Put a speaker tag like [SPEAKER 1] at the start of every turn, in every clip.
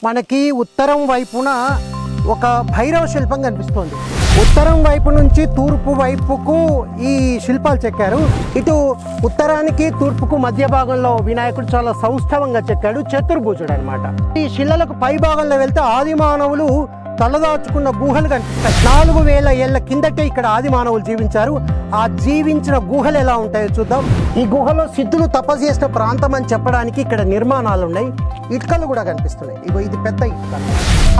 [SPEAKER 1] మనకి ఉత్తరం వైపున ఒక భైరవ శిల్పం కనిపిస్తుంది. ఉత్తరం వైపు నుంచి తూర్పు వైపుకు ఈ శిల్పాలు చెక్కారు. ఇటు ఉత్తరానికి తూర్పుకు మధ్య భాగంలో వినాయకుడు చాలా సౌష్ఠవంగా చెక్కాడు, చతుర్భుజుడు అనమాట. ఈ శిలలకు పై భాగంలో వెళ్తే ఆది మానవులు తలదాచుకున్న గుహలు కనిపిస్తాయి. 4000 ఏళ్ల కిందటే ఇక్కడ ఆది మానవులు జీవించారు. ఆ జీవించిన గుహలు ఎలా ఉంటాయో చూద్దాం. ఈ గుహలో సిద్ధులు తపస్సు చేసిన ప్రాంతం అని చెప్పడానికి ఇక్కడ నిర్మాణాలు ఉన్నాయి. ఇటుకలు కూడా కనిపిస్తున్నాయి. ఇగో ఇది పెద్ద ఇటుక.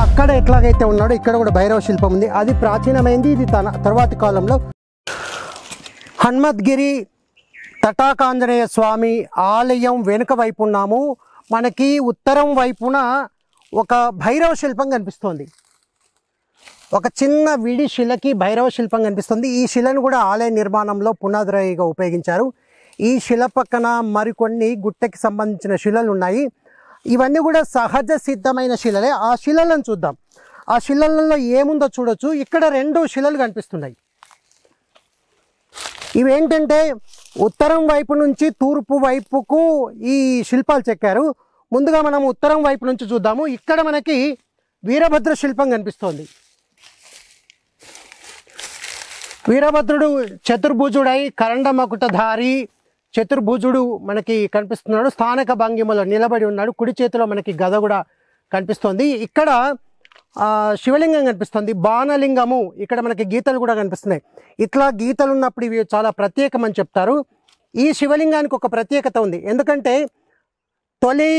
[SPEAKER 1] అక్కడ ఎట్లాగైతే ఉన్నాడో ఇక్కడ కూడా భైరవ శిల్పం ఉంది. అది ప్రాచీనమైంది. ఇది తర్వాతి కాలంలో హనుమద్గిరి తటాకాంజనేయ స్వామి ఆలయం వెనుక వైపు ఉన్నాము. మనకి ఉత్తరం వైపున ఒక భైరవ శిల్పం కనిపిస్తోంది. ఒక చిన్న విడి శిలకి భైరవ శిల్పం కనిపిస్తుంది. ఈ శిలను కూడా ఆలయ నిర్మాణంలో పునాదిరాయిగా ఉపయోగించారు. ఈ శిల పక్కన మరికొన్ని గుట్టకి సంబంధించిన శిలలు ఉన్నాయి. ఇవన్నీ కూడా సహజ సిద్ధమైన శిలలే. ఆ శిలలను చూద్దాం. ఆ శిలలలో ఏముందో చూడొచ్చు. ఇక్కడ 2 శిలలు కనిపిస్తున్నాయి. ఇవేంటంటే ఉత్తరం వైపు నుంచి తూర్పు వైపుకు ఈ శిల్పాలు చెక్కారు. ముందుగా మనం ఉత్తరం వైపు నుంచి చూద్దాము. ఇక్కడ మనకి వీరభద్ర శిల్పం కనిపిస్తోంది. వీరభద్రుడు చతుర్భుజుడై కరండమకుటధారి చతుర్భుజుడు మనకి కనిపిస్తున్నాడు. స్థానక భంగిమలో నిలబడి ఉన్నాడు. కుడి చేతిలో మనకి గద కూడా కనిపిస్తుంది. ఇక్కడ శివలింగం కనిపిస్తుంది. బాణలింగము ఇక్కడ మనకి గీతలు కూడా కనిపిస్తున్నాయి. ఇట్లా గీతలు ఉన్నప్పుడు ఇవి చాలా ప్రత్యేకమని చెప్తారు. ఈ శివలింగానికి ఒక ప్రత్యేకత ఉంది. ఎందుకంటే తొలి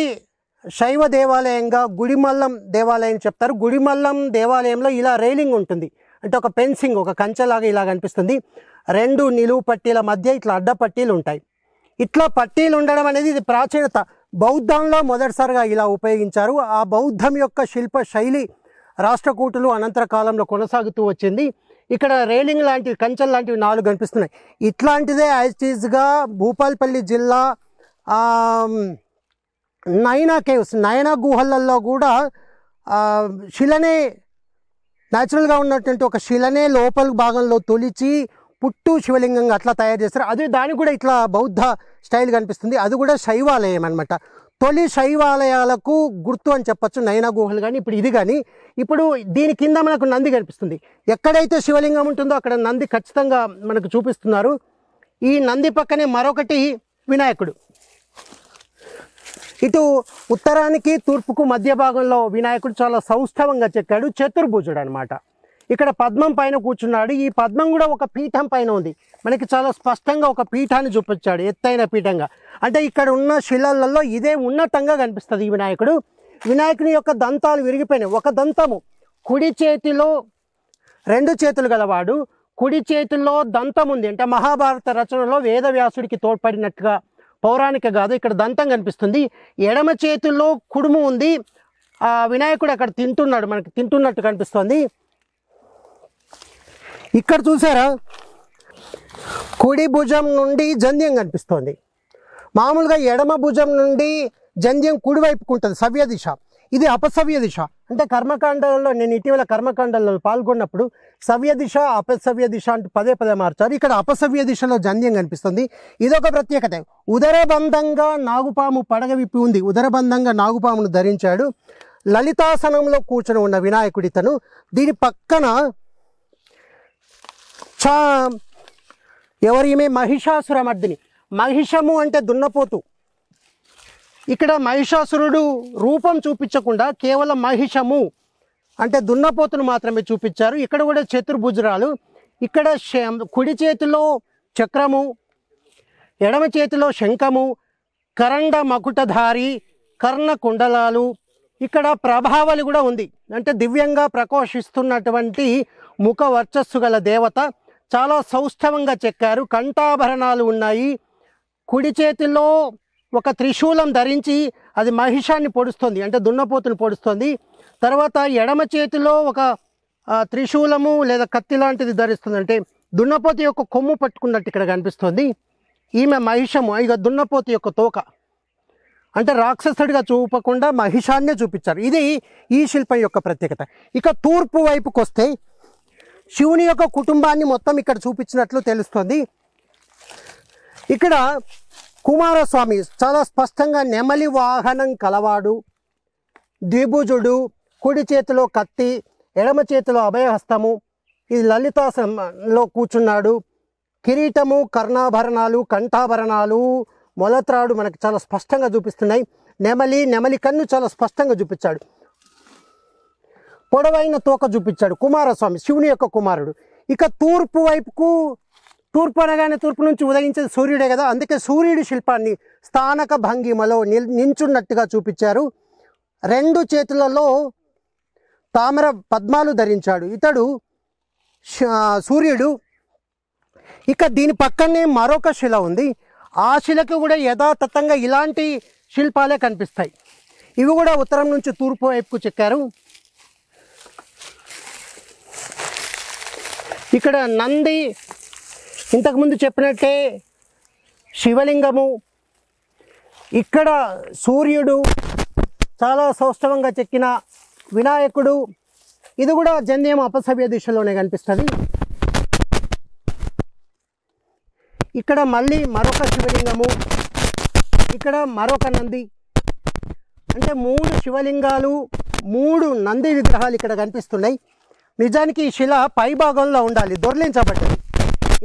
[SPEAKER 1] శైవ దేవాలయంగా గుడిమల్లం దేవాలయం చెప్తారు. గుడిమల్లం దేవాలయంలో ఇలా రైలింగ్ ఉంటుంది. అంటే ఒక ఫెన్సింగ్, ఒక కంచెలాగా ఇలా కనిపిస్తుంది. 2 నిలువు పట్టీల మధ్య ఇట్లా అడ్డ పట్టీలు ఉంటాయి. ఇట్లా పట్టీలు ఉండడం అనేది ఇది ప్రాచీనత. బౌద్ధంలో మొదటిసారిగా ఇలా ఉపయోగించారు. ఆ బౌద్ధం యొక్క శిల్ప శైలి రాష్ట్రకూటులు అనంతర కాలంలో కొనసాగుతూ వచ్చింది. ఇక్కడ రైలింగ్ లాంటివి, కంచెలు లాంటివి 4 కనిపిస్తున్నాయి. ఇట్లాంటిదే యాజ్టీజ్గా భూపాల్పల్లి జిల్లా నైనా కేవ్స్, నయనా గుహలలో కూడా శిలనే న్యాచురల్గా ఉన్నటువంటి ఒక శిలనే లోపల భాగంలో తొలిచి పుట్టు శివలింగంగా అట్లా తయారు చేస్తారు. అది దానికి కూడా ఇట్లా బౌద్ధ స్టైల్ కనిపిస్తుంది. అది కూడా శైవాలయం అనమాట. తొలి శైవాలయాలకు గుర్తు అని చెప్పచ్చు నయనా గుహలు కానీ ఇప్పుడు ఇది కానీ. ఇప్పుడు దీని కింద మనకు నంది కనిపిస్తుంది. ఎక్కడైతే శివలింగం ఉంటుందో అక్కడ నంది ఖచ్చితంగా మనకు చూపిస్తున్నారు. ఈ నంది పక్కనే మరొకటి వినాయకుడు. ఇటు ఉత్తరానికి తూర్పుకు మధ్య భాగంలో వినాయకుడు చాలా సౌష్ఠవంగా చెక్కాడు, చతుర్భుజుడు అనమాట. ఇక్కడ పద్మం పైన కూర్చున్నాడు. ఈ పద్మం కూడా ఒక పీఠం పైన ఉంది. మనకి చాలా స్పష్టంగా ఒక పీఠాన్ని చూపించాడు, ఎత్తైన పీఠంగా. అంటే ఇక్కడ ఉన్న శిలలలో ఇదే ఉన్నతంగా కనిపిస్తుంది ఈ వినాయకుడు. వినాయకుని యొక్క దంతాలు విరిగిపోయినాయి. ఒక దంతము కుడి చేతిలో, 2 చేతులు గలవాడు. కుడి చేతిలో దంతం ఉంది. అంటే మహాభారత రచనలో వేదవ్యాసుడికి తోడ్పడినట్టుగా పౌరాణిక కాదు, ఇక్కడ దంతం కనిపిస్తుంది. ఎడమ చేతుల్లో కుడుము ఉంది. ఆ వినాయకుడు అక్కడ తింటున్నాడు, మనకి తింటున్నట్టు కనిపిస్తుంది. ఇక్కడ చూసారా, కుడి భుజం నుండి జంధ్యం కనిపిస్తోంది. మామూలుగా ఎడమ భుజం నుండి జంధ్యం కుడివైపుకు ఉంటుంది, సవ్య దిశ. ఇది అపసవ్య దిశ. అంటే కర్మకాండాలలో, నేను ఇటీవల కర్మకాండాలలో పాల్గొన్నప్పుడు సవ్య దిశ అపసవ్య దిశ అంటూ పదే మార్చారు. ఇక్కడ అపసవ్య దిశలో జంధ్యం కనిపిస్తుంది. ఇదొక ప్రత్యేకత. ఉదరబంధంగా నాగుపాము పడగ విప్పి ఉంది. ఉదరబంధంగా నాగుపామును ధరించాడు. లలితాసనంలో కూర్చొని ఉన్న వినాయకుడితను. దీని పక్కన ఎవరిమే మహిషాసురమర్దిని. మహిషము అంటే దున్నపోతు. ఇక్కడ మహిషాసురుడు రూపం చూపించకుండా కేవలం మహిషము అంటే దున్నపోతును మాత్రమే చూపించారు. ఇక్కడ కూడా చతుర్భుజురాలు. ఇక్కడ కుడి చేతిలో చక్రము, ఎడమ చేతిలో శంఖము, కరండ మకుటధారి, కర్ణ కుండలాలు. ఇక్కడ ప్రభావలి కూడా ఉంది. అంటే దివ్యంగా ప్రకాశిస్తున్నటువంటి ముఖ వర్చస్సు గల దేవత. చాలా సౌష్ఠవంగా చెక్కారు. కంఠాభరణాలు ఉన్నాయి. కుడి చేతిలో ఒక త్రిశూలం ధరించి అది మహిషాన్ని పొడుస్తుంది, అంటే దున్నపోతుని పొడుస్తుంది. తర్వాత ఎడమ చేతిలో ఒక త్రిశూలము లేదా కత్తి లాంటిది ధరిస్తుంది, అంటే దున్నపోతు యొక్క కొమ్ము పట్టుకున్నట్టు ఇక్కడ కనిపిస్తుంది. ఈమె మహిషము, ఇక దున్నపోతు యొక్క తోక. అంటే రాక్షసుడిగా చూపకుండా మహిషాన్నే చూపించారు. ఇది ఈ శిల్పం యొక్క ప్రత్యేకత. ఇక తూర్పు వైపుకి వస్తే శివుని యొక్క కుటుంబాన్ని మొత్తం ఇక్కడ చూపించినట్లు తెలుస్తుంది. ఇక్కడ కుమారస్వామి చాలా స్పష్టంగా నెమలి వాహనం కలవాడు, ద్విభుజుడు, కుడి చేతిలో కత్తి, ఎడమ చేతిలో అభయహస్తము, ఇది లలితాసనంలో కూర్చున్నాడు. కిరీటము, కర్ణాభరణాలు, కంఠాభరణాలు, మొలత్రాడు మనకు చాలా స్పష్టంగా చూపిస్తున్నాయి. నెమలి కన్ను చాలా స్పష్టంగా చూపించాడు. పొడవైన తోక చూపించాడు. కుమారస్వామి శివుని యొక్క కుమారుడు. ఇక తూర్పు వైపుకు, తూర్పు అనగానే తూర్పు నుంచి ఉదయించేది సూర్యుడే కదా, అందుకే సూర్యుడి శిల్పాన్ని స్థానక భంగిమలో నించున్నట్టుగా చూపించారు. 2 చేతులలో తామర పద్మాలు ధరించాడు ఇతడు సూర్యుడు. ఇక దీని పక్కనే మరొక శిల ఉంది. ఆ శిలకు కూడా యథాతథంగా ఇలాంటి శిల్పాలే కనిపిస్తాయి. ఇవి కూడా ఉత్తరం నుంచి తూర్పు వైపుకు చెక్కారు. ఇక్కడ నంది, ఇంతకుముందు చెప్పినట్టే శివలింగము, ఇక్కడ సూర్యుడు, చాలా సౌష్ఠవంగా చెక్కిన వినాయకుడు, ఇది కూడా జంధ్యం అపసవ్య దిశలోనే కనిపిస్తుంది. ఇక్కడ మళ్ళీ మరొక శివలింగము, ఇక్కడ మరొక నంది. అంటే 3 శివలింగాలు, 3 నంది విగ్రహాలు ఇక్కడ కనిపిస్తున్నాయి. నిజానికి ఈ శిల పై భాగంలో ఉండాలి, దొర్లించబడ్డది.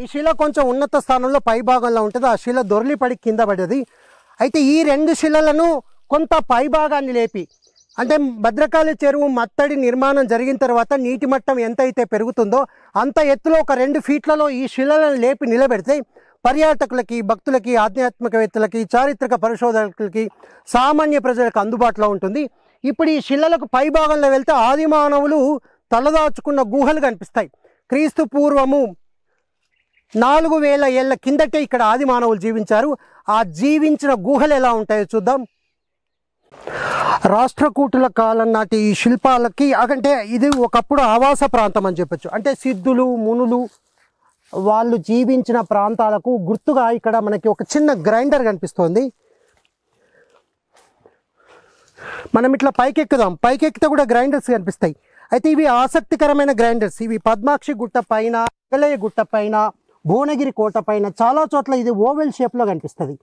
[SPEAKER 1] ఈ శిల కొంచెం ఉన్నత స్థానంలో పై భాగంలో ఉంటుంది. ఆ శిల దొర్లిపడి కింద పడ్డది. అయితే ఈ 2 శిలలను కొంత పై భాగాన్ని లేపి, అంటే భద్రకాళి చెరువు మత్తడి నిర్మాణం జరిగిన తర్వాత నీటి మట్టం ఎంత అయితే పెరుగుతుందో అంత ఎత్తులో ఒక 2 ఫీట్లలో ఈ శిలలను లేపి నిలబెడితే పర్యాటకులకి, భక్తులకి, ఆధ్యాత్మికవేత్తలకి, చారిత్రక పరిశోధకులకి, సామాన్య ప్రజలకు అందుబాటులో ఉంటుంది. ఇప్పుడు ఈ శిలలకు పై భాగంలో వెళ్తే ఆది మానవులు తలదాచుకున్న గుహలు కనిపిస్తాయి. క్రీస్తు పూర్వము 4000 ఏళ్ల కిందటే ఇక్కడ ఆది మానవులు జీవించారు. ఆ జీవించిన గుహలు ఎలా ఉంటాయో చూద్దాం. రాష్ట్రకూటుల కాలం నాటి ఈ శిల్పాలకి, అంటే ఇది ఒకప్పుడు ఆవాస ప్రాంతం అని చెప్పచ్చు. అంటే సిద్ధులు, మునులు వాళ్ళు జీవించిన ప్రాంతాలకు గుర్తుగా ఇక్కడ మనకి ఒక చిన్న గ్రైండర్ కనిపిస్తోంది. మనం ఇట్లా పైకెక్కుదాం, పైకెక్కితే కూడా గ్రైండర్స్ కనిపిస్తాయి. అయితే ఇవి ఆసక్తికరమైన గ్రైండర్స్. ఇవి పద్మాక్షి గుట్ట పైన, కలయ గుట్ట పైన, భువనగిరి కోట పైన చాలా చోట్ల ఇది ఓవెల్ షేప్లో కనిపిస్తుంది.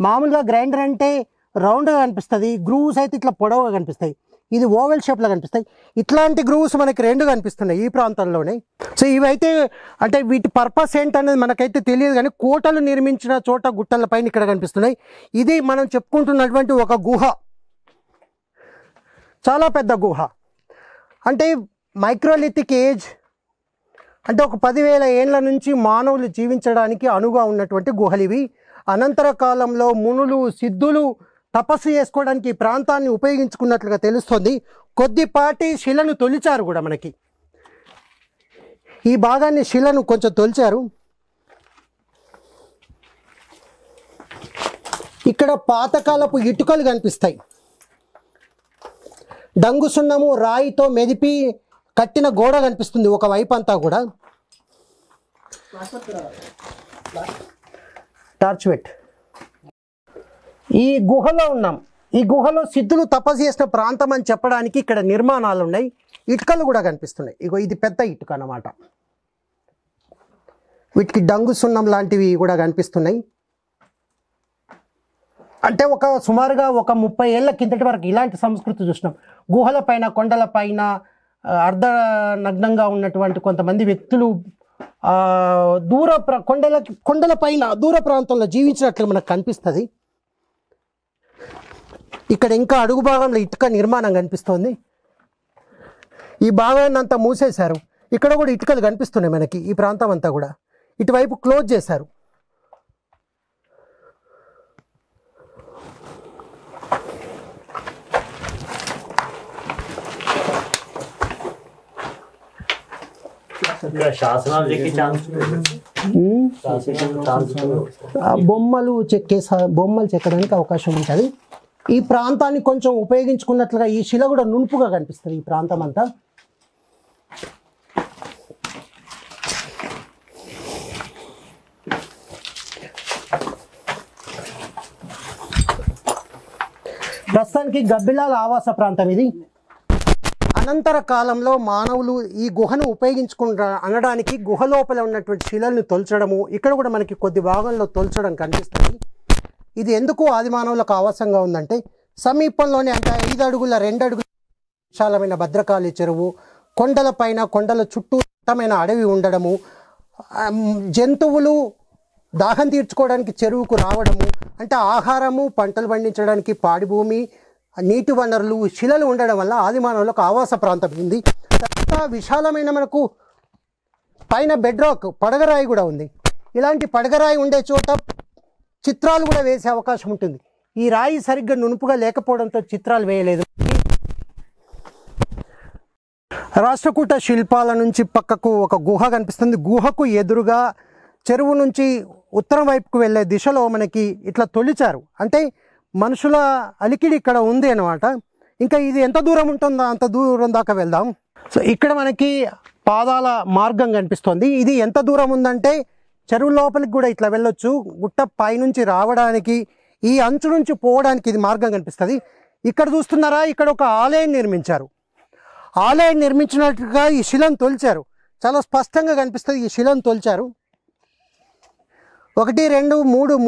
[SPEAKER 1] మామూలుగా గ్రైండర్ అంటే రౌండ్గా కనిపిస్తుంది, గ్రూవ్స్ అయితే ఇట్లా పొడవుగా కనిపిస్తాయి. ఇది ఓవెల్ షేప్లో కనిపిస్తాయి. ఇట్లాంటి గ్రూవ్స్ మనకి 2 కనిపిస్తున్నాయి ఈ ప్రాంతంలోనే. సో ఇవైతే అంటే వీటి పర్పస్ ఏంటనేది మనకైతే తెలియదు, కానీ కోటలు నిర్మించిన చోట గుట్టల పైన ఇక్కడ కనిపిస్తున్నాయి. ఇది మనం చెప్పుకుంటున్నటువంటి ఒక గుహ, చాలా పెద్ద గుహ. అంటే మైక్రోలిథిక్ ఏజ్, అంటే ఒక 10,000 ఏళ్ళ నుంచి మానవులు జీవించడానికి అనువుగా ఉన్నటువంటి గుహలు ఇవి. అనంతర కాలంలో మునులు, సిద్ధులు తపస్సు చేసుకోవడానికి ఈ ప్రాంతాన్ని ఉపయోగించుకున్నట్లుగా తెలుస్తుంది. కొద్దిపాటి శిలను తొలిచారు కూడా మనకి. ఈ భాగాన్ని శిలను కొంచెం తొలిచారు. ఇక్కడ పాతకాలపు ఇటుకలు కనిపిస్తాయి. డంగు సున్నము రాయితో మెదిపి కట్టిన గోడ కనిపిస్తుంది ఒక వైపు అంతా కూడా. టార్చ్ పెట్. ఈ గుహలో ఉన్నాం. ఈ గుహలో సిద్ధులు తపస్సు చేసిన ప్రాంతం అని చెప్పడానికి ఇక్కడ నిర్మాణాలు ఉన్నాయి. ఇటుకలు కూడా కనిపిస్తున్నాయి. ఇగో ఇది పెద్ద ఇటుక అన్నమాట. వీటికి డంగు సున్నం లాంటివి కూడా కనిపిస్తున్నాయి. అంటే సుమారుగా ఒక 30 ఏళ్ల కిందటి వరకు ఇలాంటి సంస్కృతి చూసినాం. గుహల పైన, కొండల పైన అర్ధ నగ్నంగా ఉన్నటువంటి కొంతమంది వ్యక్తులు కొండల పైన దూర ప్రాంతంలో జీవించినట్లు మనకు కనిపిస్తుంది. ఇక్కడ ఇంకా అడుగు భాగంలో ఇటుక నిర్మాణం కనిపిస్తోంది. ఈ భాగాన్ని అంతా మూసేశారు. ఇక్కడ కూడా ఇటుకలు కనిపిస్తున్నాయి మనకి. ఈ ప్రాంతం అంతా కూడా ఇటువైపు క్లోజ్ చేశారు. బొమ్మలు చెక్కడానికి అవకాశం ఉంటుంది. ఈ ప్రాంతాన్ని కొంచెం ఉపయోగించుకున్నట్లుగా ఈ శిల కూడా నునుపుగా కనిపిస్తుంది ఈ ప్రాంతం అంతా. ప్రస్తుతానికి గబ్బిలాల ఆవాస ప్రాంతం ఇది. అనంతర కాలంలో మానవులు ఈ గుహను అనడానికి గుహ లోపల ఉన్నటువంటి శిలల్ని తొలచడము, ఇక్కడ కూడా మనకి కొద్ది భాగంలో తొలచడం కనిపిస్తుంది. ఇది ఎందుకు ఆది మానవులకు ఆవాసంగా ఉందంటే సమీపంలోనే, అంటే 5 అడుగుల 2 అడుగుల విశాలమైన భద్రకాళి చెరువు, కొండల పైన కొండల చుట్టూ దట్టమైన అడవి ఉండడము, జంతువులు దాహం తీర్చుకోవడానికి చెరువుకు రావడము, అంటే ఆహారము, పంటలు పండించడానికి పాడి భూమి, నీటి వనరులు, శిలలు ఉండడం వల్ల ఆది మానవులకు ఆవాస ప్రాంతం ఉంది. తర్వాత విశాలమైన మనకు పైన బెడ్రాక్ పడగరాయి కూడా ఉంది. ఇలాంటి పడగరాయి ఉండే చోట చిత్రాలు కూడా వేసే అవకాశం ఉంటుంది. ఈ రాయి సరిగ్గా నునుపుగా లేకపోవడంతో చిత్రాలు వేయలేదు. రాష్ట్రకూట శిల్పాల నుంచి పక్కకు ఒక గుహ కనిపిస్తుంది. గుహకు ఎదురుగా చెరువు నుంచి ఉత్తరం వైపుకు వెళ్ళే దిశలో మనకి ఇట్లా తొలిచారు, అంటే మనుషుల అలికిడి ఇక్కడ ఉంది అన్నమాట. ఇంకా ఇది ఎంత దూరం ఉంటుందో అంత దూరం దాకా వెళ్దాం. సో ఇక్కడ మనకి పాదాల మార్గం కనిపిస్తుంది. ఇది ఎంత దూరం ఉందంటే చెరువు లోపలికి కూడా ఇట్లా వెళ్ళొచ్చు. గుట్ట పైనుంచి రావడానికి, ఈ అంచు నుంచి పోవడానికి ఇది మార్గం కనిపిస్తుంది. ఇక్కడ చూస్తున్నారా, ఇక్కడ ఒక ఆలయం నిర్మించారు. ఆలయం నిర్మించినట్టుగా ఈ శిలను తొలిచారు. చాలా స్పష్టంగా కనిపిస్తుంది. ఈ శిలను తొలిచారు. 1, 2,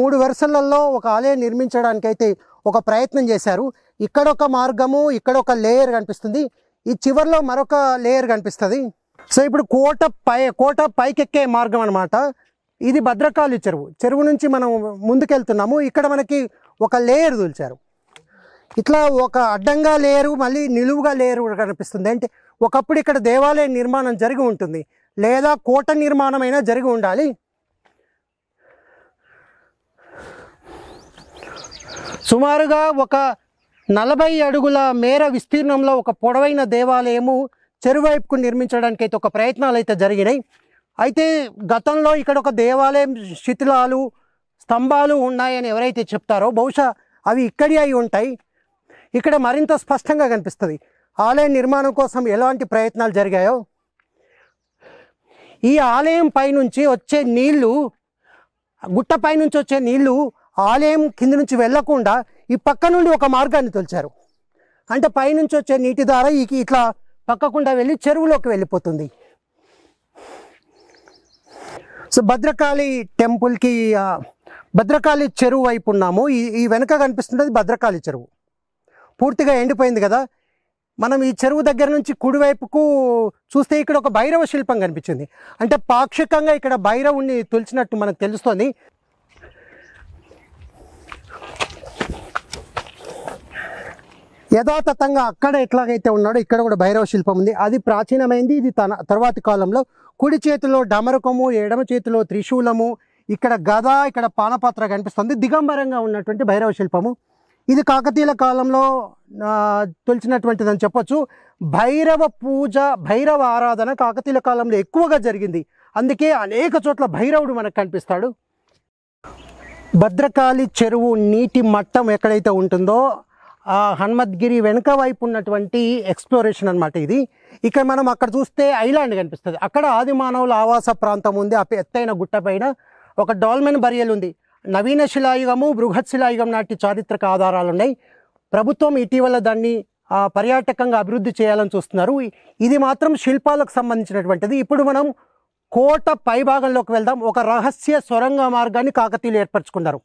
[SPEAKER 1] 3 వరుసలలో ఒక ఆలయం నిర్మించడానికైతే ఒక ప్రయత్నం చేశారు. ఇక్కడ ఒక మార్గము, ఇక్కడ ఒక లేయర్ కనిపిస్తుంది, ఈ చివరిలో మరొక లేయర్ కనిపిస్తుంది. సో ఇప్పుడు కోట పైకెక్కే మార్గం అనమాట. ఇది భద్రకాళి చెరువు. చెరువు నుంచి మనం ముందుకెళ్తున్నాము. ఇక్కడ మనకి ఒక లేయర్ తొలిచారు. ఇట్లా ఒక అడ్డంగా లేయరు, మళ్ళీ నిలువుగా లేయరు కనిపిస్తుంది. అంటే ఒకప్పుడు ఇక్కడ దేవాలయ నిర్మాణం జరిగి ఉంటుంది, లేదా కోట నిర్మాణం అయినా జరిగి ఉండాలి. సుమారుగా ఒక 40 అడుగుల మేర విస్తీర్ణంలో ఒక పొడవైన దేవాలయము చెరువైపుకు నిర్మించడానికి అయితే ఒక ప్రయత్నాలు అయితే జరిగినాయి. అయితే గతంలో ఇక్కడ ఒక దేవాలయం శిథిలాలు, స్తంభాలు ఉన్నాయని ఎవరైతే చెప్తారో బహుశా అవి ఇక్కడి అయి ఉంటాయి. ఇక్కడ మరింత స్పష్టంగా కనిపిస్తుంది ఆలయ నిర్మాణం కోసం ఎలాంటి ప్రయత్నాలు జరిగాయో. ఈ ఆలయం పైనుంచి వచ్చే నీళ్లు, గుట్ట పైనుంచి వచ్చే నీళ్లు ఆలయం కింద నుంచి వెళ్లకుండా ఈ పక్క నుండి ఒక మార్గాన్ని తొలిచారు. అంటే పైనుంచి వచ్చే నీటి ద్వారా ఇట్లా పక్కకుండా వెళ్ళి చెరువులోకి వెళ్ళిపోతుంది. సో భద్రకాళి టెంపుల్కి, భద్రకాళి చెరువు వైపు ఉన్నాము. ఈ వెనక కనిపిస్తున్నది భద్రకాళి చెరువు. పూర్తిగా ఎండిపోయింది కదా. మనం ఈ చెరువు దగ్గర నుంచి కుడివైపుకు చూస్తే ఇక్కడ ఒక భైరవ శిల్పం కనిపించింది. అంటే పాక్షికంగా ఇక్కడ భైరవుణ్ణి తొలిచినట్టు మనకు తెలుస్తుంది. యథాతథంగా అక్కడ ఎట్లాగైతే ఉన్నాడో ఇక్కడ కూడా భైరవ శిల్పం ఉంది. అది ప్రాచీనమైంది. ఇది తర్వాతి కాలంలో కుడి చేతిలో డమరుకము, ఎడమ చేతిలో త్రిశూలము, ఇక్కడ గద, ఇక్కడ పానపాత్ర కనిపిస్తుంది. దిగంబరంగా ఉన్నటువంటి భైరవ శిల్పము. ఇది కాకతీయుల కాలంలో తొలిచినటువంటిది అని చెప్పొచ్చు. భైరవ పూజ, భైరవ ఆరాధన కాకతీయుల కాలంలో ఎక్కువగా జరిగింది. అందుకే అనేక చోట్ల భైరవుడు మనకు కనిపిస్తాడు. భద్రకాళి చెరువు నీటి మట్టం ఎక్కడైతే ఉంటుందో ఆ హనుమద్గిరి వెనుక వైపు ఉన్నటువంటి ఎక్స్ప్లోరేషన్ అనమాట ఇది. ఇక్కడ మనం అక్కడ చూస్తే ఐలాండ్ కనిపిస్తుంది. అక్కడ ఆది మానవుల ఆవాస ప్రాంతం ఉంది. ఆ ఎత్తైన గుట్ట పైన ఒక డాల్మెన్ బరియల్ ఉంది. నవీన శిలాయుగము, బృహత్ శిలాయుగం నాటి చారిత్రక ఆధారాలు ఉన్నాయి. ప్రభుత్వం ఇటీవల దాన్ని పర్యాటకంగా అభివృద్ధి చేయాలని చూస్తున్నారు. ఇది మాత్రం శిల్పాలకు సంబంధించినటువంటిది. ఇప్పుడు మనం కోట పైభాగంలోకి వెళ్దాం. ఒక రహస్య సొరంగ మార్గాన్ని కాకతీయులు ఏర్పరచుకున్నారు.